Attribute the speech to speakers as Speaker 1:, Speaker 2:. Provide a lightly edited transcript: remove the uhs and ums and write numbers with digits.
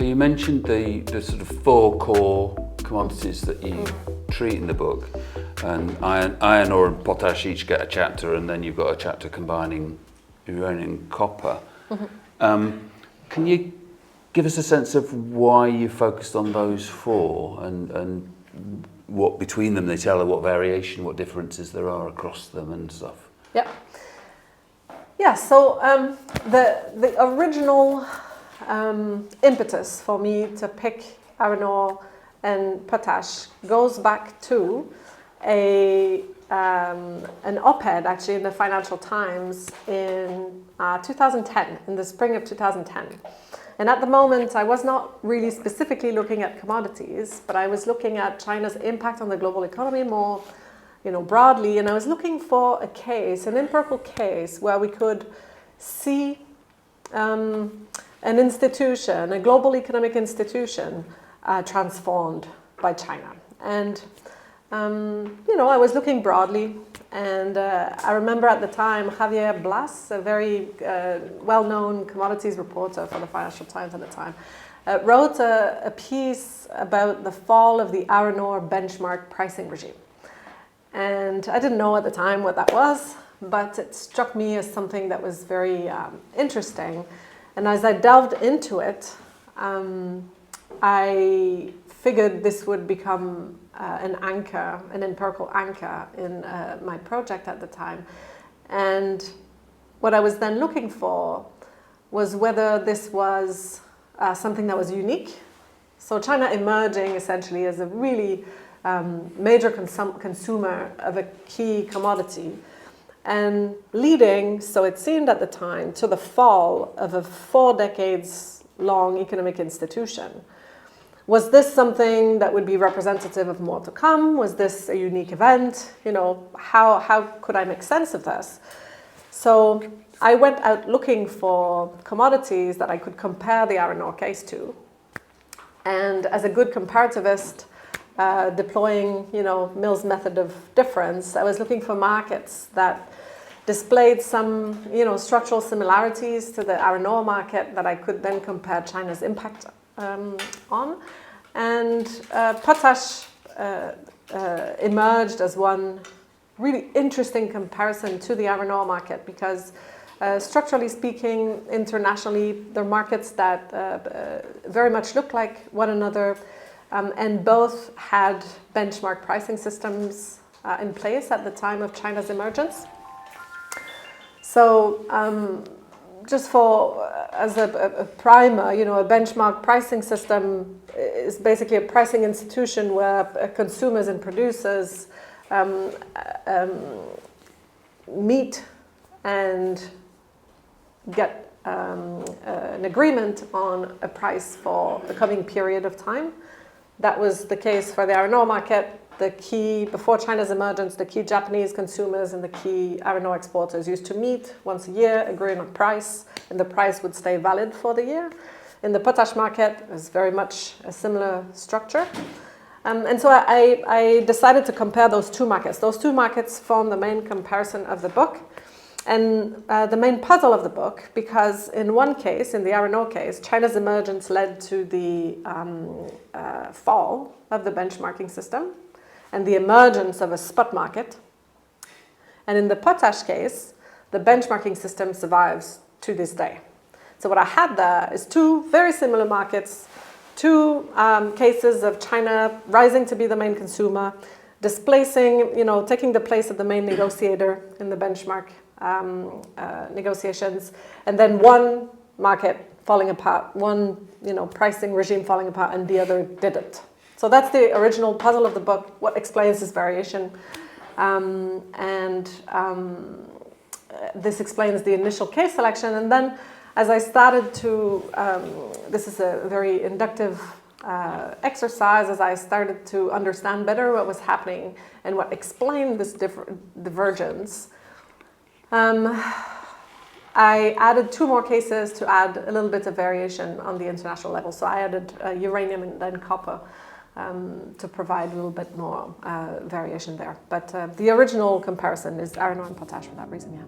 Speaker 1: So you mentioned the sort of 4 core commodities that you treat in the book, and iron ore and potash each get a chapter, and then you've got a chapter combining uranium and copper. Can you give us a sense of why you focused on those 4 and what between them they tell, what variation, what differences there are across them and stuff?
Speaker 2: Yeah, so the original impetus for me to pick iron ore and potash goes back to an op-ed actually in the Financial Times in 2010, in the spring of 2010. And at the moment, I was not really specifically looking at commodities, but I was looking at China's impact on the global economy more, broadly. And I was looking for a case, an empirical case, where we could see an institution, a global economic institution, transformed by China. And I was looking broadly, and I remember at the time 𝗶ሔር𝗳𝗶𝗶, a very well-known commodities reporter for the Financial Times at the time, wrote a piece about the fall of the iron ore benchmark pricing regime. And I didn't know at the time what that was, but it struck me as something that was very interesting. And as I delved into it, I figured this would become an anchor, an empirical anchor in my project at the time. And what I was then looking for was whether this was something that was unique. So China emerging essentially as a really major consumer of a key commodity, and leading, so it seemed at the time, to the fall of a 4 decades long economic institution. Was this something that would be representative of more to come? Was this a unique event? How could I make sense of this? So I went out looking for commodities that I could compare the iron ore case to. And as a good comparativist, deploying, Mill's method of difference, I was looking for markets that displayed some, structural similarities to the iron ore market that I could then compare China's impact on. And potash emerged as one really interesting comparison to the iron ore market, because structurally speaking, internationally, they're markets that very much look like one another, and both had benchmark pricing systems in place at the time of China's emergence. So just as a primer, a benchmark pricing system is basically a pricing institution where consumers and producers meet and get an agreement on a price for the coming period of time. That was the case for the iron ore market. Before China's emergence, the key Japanese consumers and the key iron ore exporters used to meet once a year, agree on a price, and the price would stay valid for the year. In the potash market, it was very much a similar structure. And so I decided to compare those 2 markets. Those 2 markets form the main comparison of the book, and the main puzzle of the book, because in one case, in the iron ore case, China's emergence led to the fall of the benchmarking system and the emergence of a spot market. And in the potash case, the benchmarking system survives to this day. So what I had there is 2 very similar markets, 2 cases of China rising to be the main consumer, displacing, taking the place of the main negotiator in the benchmark negotiations, and then one market falling apart, one pricing regime falling apart, and the other didn't. So that's the original puzzle of the book, what explains this variation. This explains the initial case selection. And then as I started to, this is a very inductive exercise, as I started to understand better what was happening and what explained this divergence, I added 2 more cases to add a little bit of variation on the international level. So I added uranium and then copper to provide a little bit more variation there. But the original comparison is iron ore and potash for that reason, yeah.